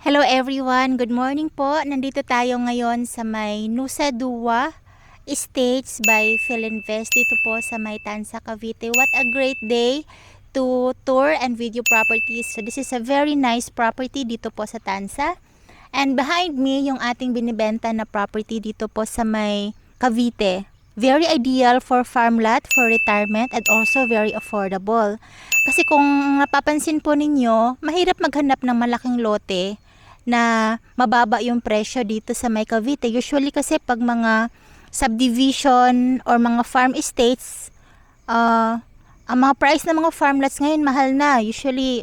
Hello everyone, good morning po. Nandito tayo ngayon sa may Nusa Dua Estates by Philinvest dito po sa may Tanza, Cavite. What a great day to tour and video properties. So this is a very nice property dito po sa Tanza. And behind me, yung ating binibenta na property dito po sa may Cavite. Very ideal for farm lot, for retirement, and also very affordable. Kasi kung napapansin po ninyo, mahirap maghanap ng malaking lote na mababa yung presyo dito sa may Cavite. Usually kasi pag mga subdivision or mga farm estates, ang mga price ng mga farm lots ngayon mahal na. Usually,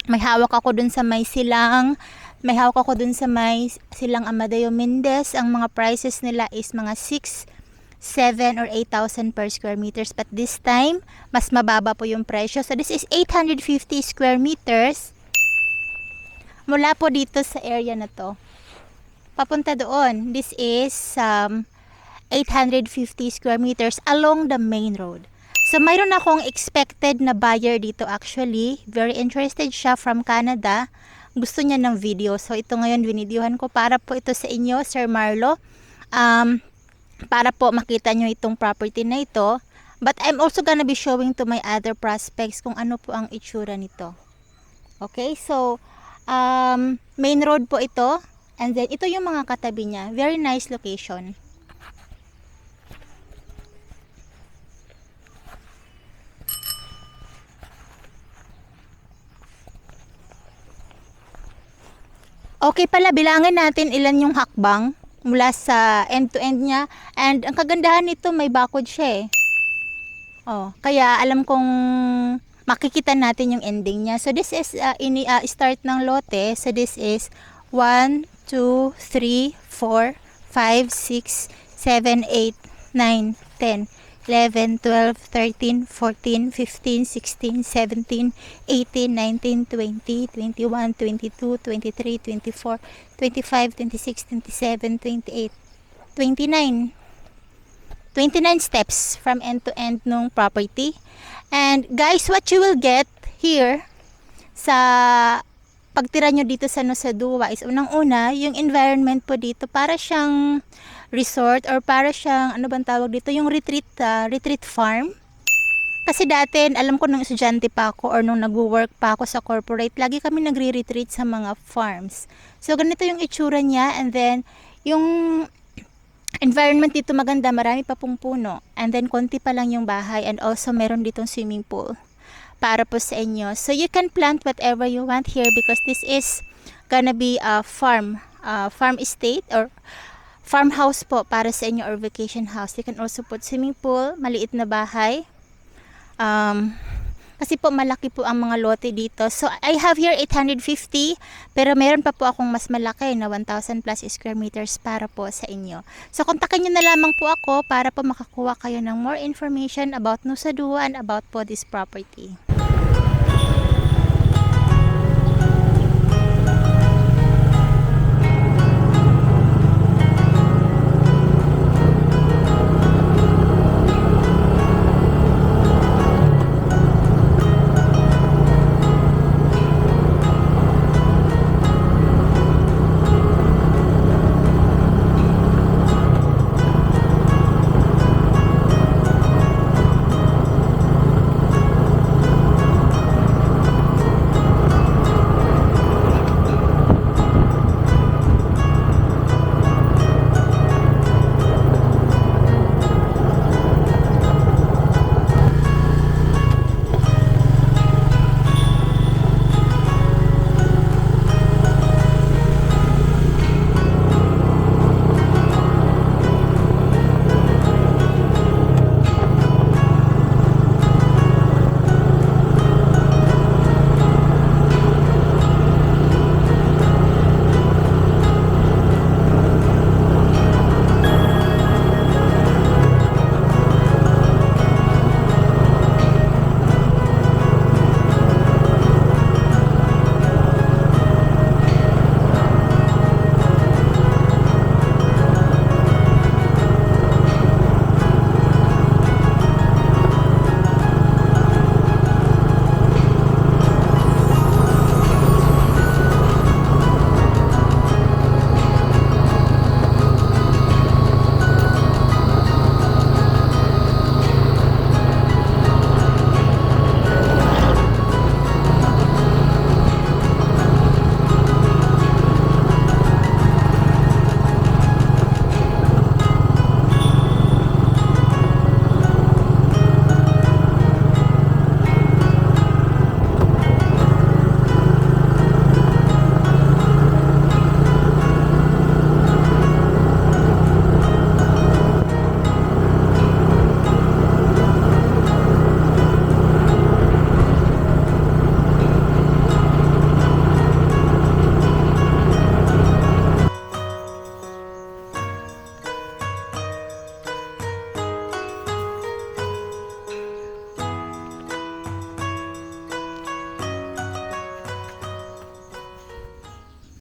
may hawak ako dun sa may silang, may hawak ako dun sa may silang Amadeo Mendez. Ang mga prices nila is mga 6, 7 or 8,000 per square meters. But this time, mas mababa po yung presyo. So this is 850 square meters. Mula po dito sa area na to, papunta doon. This is 850 square meters along the main road. So mayroon akong expected na buyer dito actually. Very interested siya from Canada. Gusto niya ng video. So ito ngayon binidyohan ko para po ito sa inyo, Sir Marlo. Para po makita nyo itong property na ito. But I'm also gonna be showing to my other prospects kung ano po ang itsura nito. Okay, so main road po ito, and then ito yung mga katabi niya. Very nice location. Okay pala, bilangin natin ilan yung hakbang mula sa end to end niya. And ang kagandahan nito, may bakod siya eh. Kaya alam kong makikita natin yung ending niya. So this is start ng lote. So this is 1, 2, 3, 4, 5, 6, 7, 8, 9, 10, 11, 12, 13, 14, 15, 16, 17, 18, 19, 20, 21, 22, 23, 24, 25, 26, 27, 28, 29. 29 steps from end to end nung property. And guys, what you will get here sa pagtira nyo dito sa Nusa Dua is unang-una, yung environment po dito para siyang resort or para siyang, ano bang tawag dito, yung retreat farm. Kasi dati, alam ko nung estudyante pa ako or nung nag-work pa ako sa corporate, lagi kami nagre-retreat sa mga farms. So ganito yung itsura niya, and then yung environment dito maganda, marami pa pong puno, and then konti pa lang yung bahay, and also meron ditong swimming pool para po sa inyo. So you can plant whatever you want here because this is gonna be a farm estate or farmhouse po para sa inyo or vacation house. You can also put swimming pool, maliit na bahay. Kasi po malaki po ang mga lote dito. So I have here 850, pero meron pa po akong mas malaki na 1,000 plus square meters para po sa inyo. So kontakin nyo na lamang po ako para po makakuha kayo ng more information about Nusa Dua and about po this property.